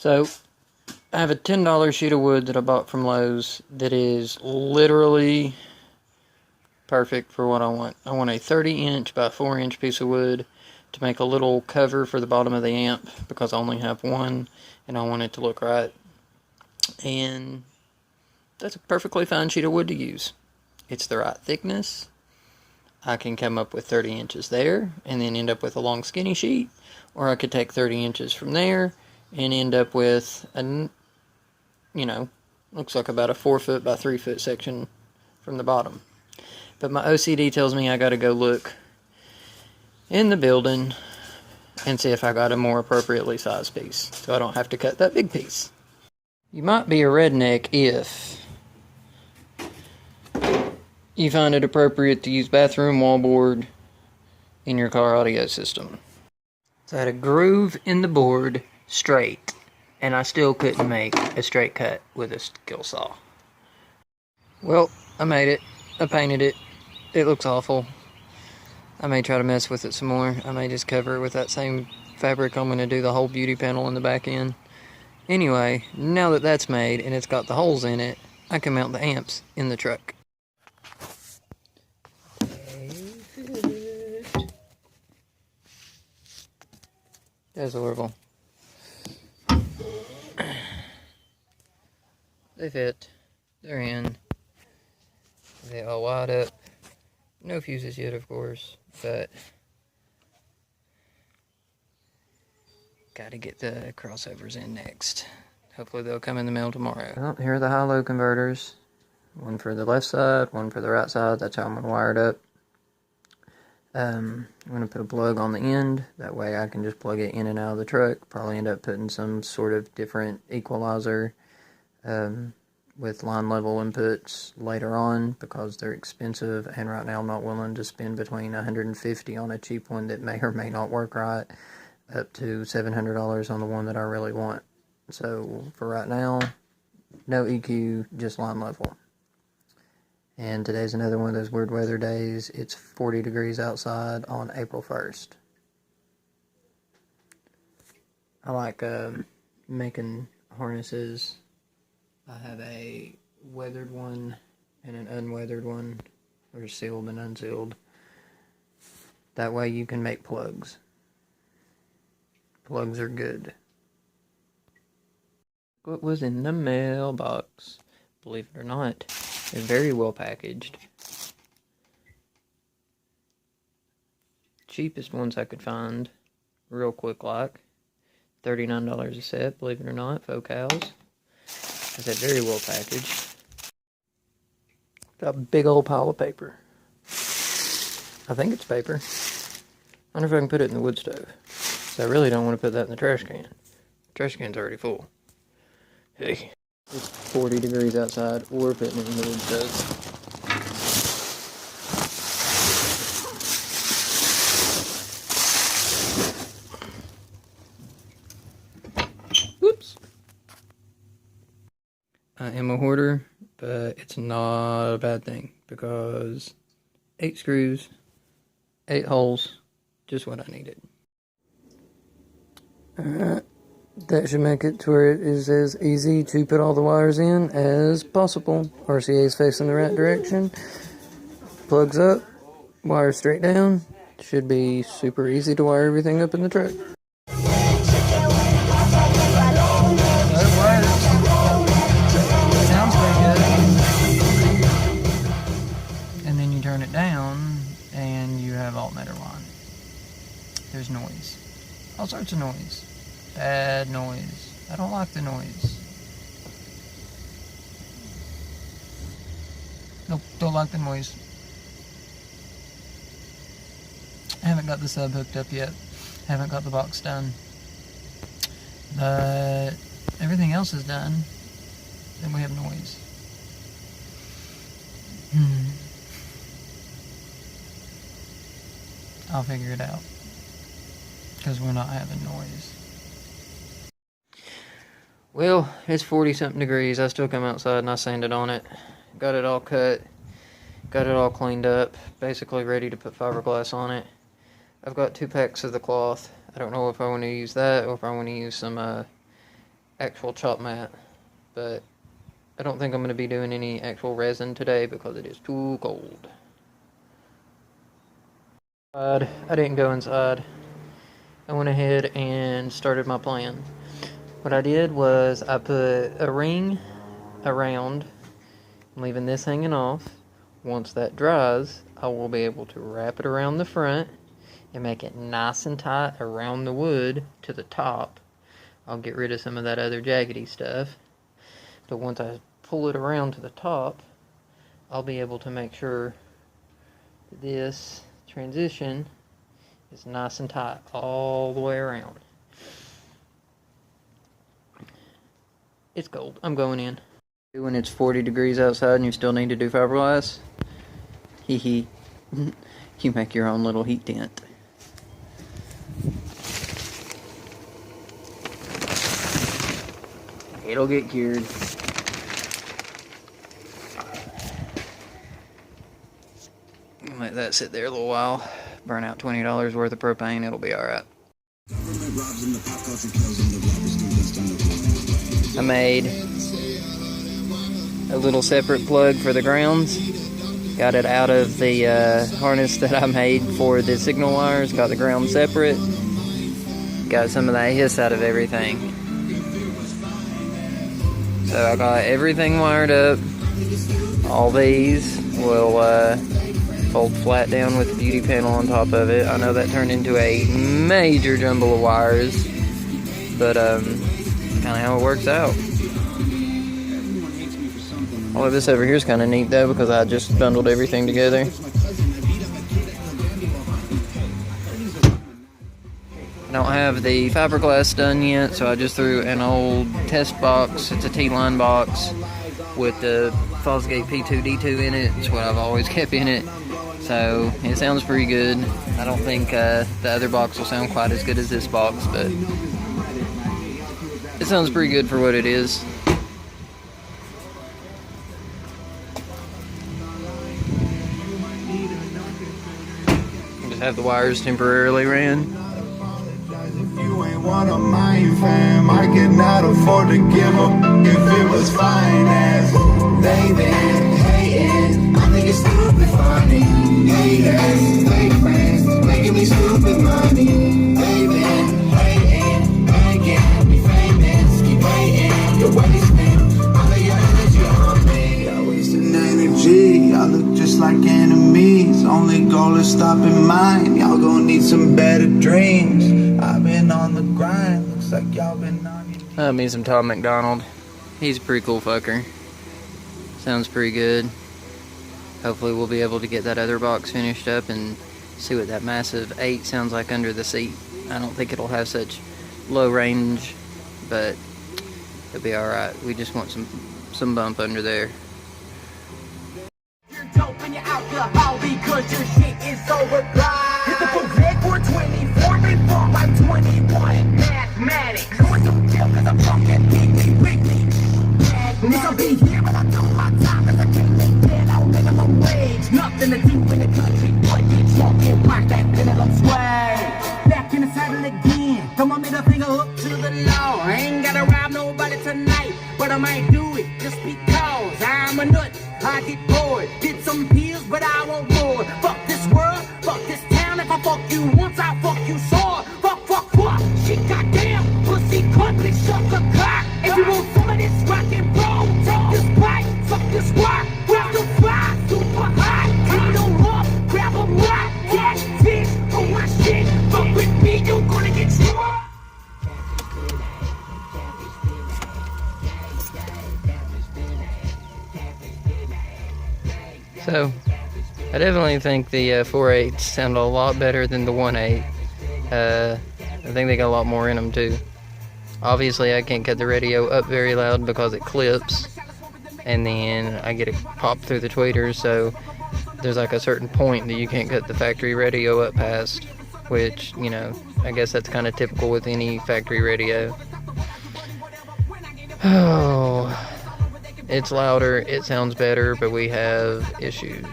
So, I have a $10 sheet of wood that I bought from Lowe's that is literally perfect for what I want. I want a 30-inch by 4-inch piece of wood to make a little cover for the bottom of the amp because I only have one and I want it to look right. And that's a perfectly fine sheet of wood to use. It's the right thickness. I can come up with 30 inches there and then end up with a long skinny sheet, or I could take 30 inches from there and end up with a, looks like about a 4 foot by 3 foot section from the bottom. But my OCD tells me I gotta go look in the building and see if I got a more appropriately sized piece, so I don't have to cut that big piece. You might be a redneck if you find it appropriate to use bathroom wallboard in your car audio system. So I had a groove in the board straight, and I still couldn't make a straight cut with a skill saw. Well, I made it. I painted it. It looks awful. I may try to mess with it some more. I may just cover it with that same fabric. I'm going to do the whole beauty panel in the back end. Anyway, now that that's made and it's got the holes in it, I can mount the amps in the truck. That's horrible. They fit. They're in. They all wide up. No fuses yet, of course, but gotta get the crossovers in next. Hopefully they'll come in the mail tomorrow. Well, here are the high-low converters. One for the left side, one for the right side. That's how I'm gonna wire it up. I'm gonna put a plug on the end. That way I can just plug it in and out of the truck. Probably end up putting some sort of different equalizer with line level inputs later on because they're expensive, and right now I'm not willing to spend between $150 on a cheap one that may or may not work right up to $700 on the one that I really want. So for right now, no EQ, just line level. And today's another one of those weird weather days. It's 40 degrees outside on April 1st. I like making harnesses. I have a weathered one and an unweathered one, or sealed and unsealed. That way you can make plugs. Plugs are good. What was in the mailbox? Believe it or not, they're very well packaged. Cheapest ones I could find, real quick like. $39 a set, believe it or not, Focals. Is that very well packaged. Got a big old pile of paper. I think it's paper. I wonder if I can put it in the wood stove. So I really don't want to put that in the trash can. The trash can's already full. Hey. It's 40 degrees outside, or putting it in the wood stove. Whoops. I am a hoarder, but it's not a bad thing because 8 screws, 8 holes, just what I needed. Alright, that should make it to where it is as easy to put all the wires in as possible. RCA is facing the right direction. Plugs up, wires straight down. Should be super easy to wire everything up in the truck. Turn it down and you have alternator line. There's noise, all sorts of noise, bad noise. I don't like the noise. Nope, don't like the noise. I haven't got the sub hooked up yet, haven't got the box done, but everything else is done. Then we have noise. I'll figure it out, because we're not having noise. Well, it's 40 something degrees. I still come outside and I sanded on it. Got it all cut, got it all cleaned up, basically ready to put fiberglass on it. I've got 2 packs of the cloth. I don't know if I want to use that or if I want to use some actual chop mat, but I don't think I'm going to be doing any actual resin today because it is too cold. I didn't go inside. I went ahead and started my plan. What I did was I put a ring around, leaving this hanging off. Once that dries, I will be able to wrap it around the front and make it nice and tight around the wood to the top. I'll get rid of some of that other jaggedy stuff. But once I pull it around to the top, I'll be able to make sure that this transition is nice and tight all the way around. It's cold. I'm going in. When it's 40 degrees outside and you still need to do fiberglass, hee hee. You make your own little heat tent. It'll get cured. Let that sit there a little while. Burn out $20 worth of propane. It'll be alright. I made a little separate plug for the grounds. Got it out of the harness that I made for the signal wires. Got the ground separate. Got some of that hiss out of everything. So I got everything wired up. All these will fold flat down with the beauty panel on top of it. I know that turned into a major jumble of wires, but kind of how it works out. All of this over here is kind of neat though, because I just bundled everything together. I don't have the fiberglass done yet, so I just threw an old test box. It's a T-line box with the Fosgate P2D2 in it. It's what I've always kept in it. So it sounds pretty good. I don't think the other box will sound quite as good as this box, but it sounds pretty good for what it is. Just have the wires temporarily ran. You ain't one of mine, fam. I cannot afford to give up if it was finance. They been hating. I think it's stupid funny. Haters, fake friends, making me stupid money. They been hating. Begging, be famous. Keep waiting. You're wasting all of your energy on me. Y'all wasting energy. Y'all look just like enemies. Only goal is stopping mine. Y'all gonna need some better dreams. I've been on the grind, looks like y'all been on your... Me some Tom McDonald. He's a pretty cool fucker. Sounds pretty good. Hopefully we'll be able to get that other box finished up and see what that Massive 8 sounds like under the seat. I don't think it'll have such low range, but it'll be alright. We just want some bump under there. You're dope and you're alcohol because your shit is overpriced. Hit the Fosgate for 24 before I'm 21. Mathematics. Going to jail cause I'm fucking big. I'll be here but I do my time cause I can't make dead on minimum wage. Nothing to do in the country but get smoking, rock that minimum swag. Back in the saddle again. Come on, middle finger up to the law. I ain't gotta rob nobody tonight, but I might do it just because I'm a nut. I get bored, did some pills, but I won't more. Fuck this world, fuck this town. If I fuck you once, I'll fuck you sore. Fuck, shit, goddamn, pussy, cunt, bitch, suck a cock. If you want some of this rock and roll, take this pipe, fuck this rock, grab the fly, super hot, clean them up, grab a rock, catch fish, on my shit, fuck with me, you gonna get struck. So, I definitely think the 4.8s sound a lot better than the 1.8. I think they got a lot more in them too. Obviously, I can't cut the radio up very loud because it clips, and then I get it popped through the tweeters, so there's like a certain point that you can't cut the factory radio up past, which, you know, I guess that's kind of typical with any factory radio. Oh, it's louder, it sounds better, but we have issues.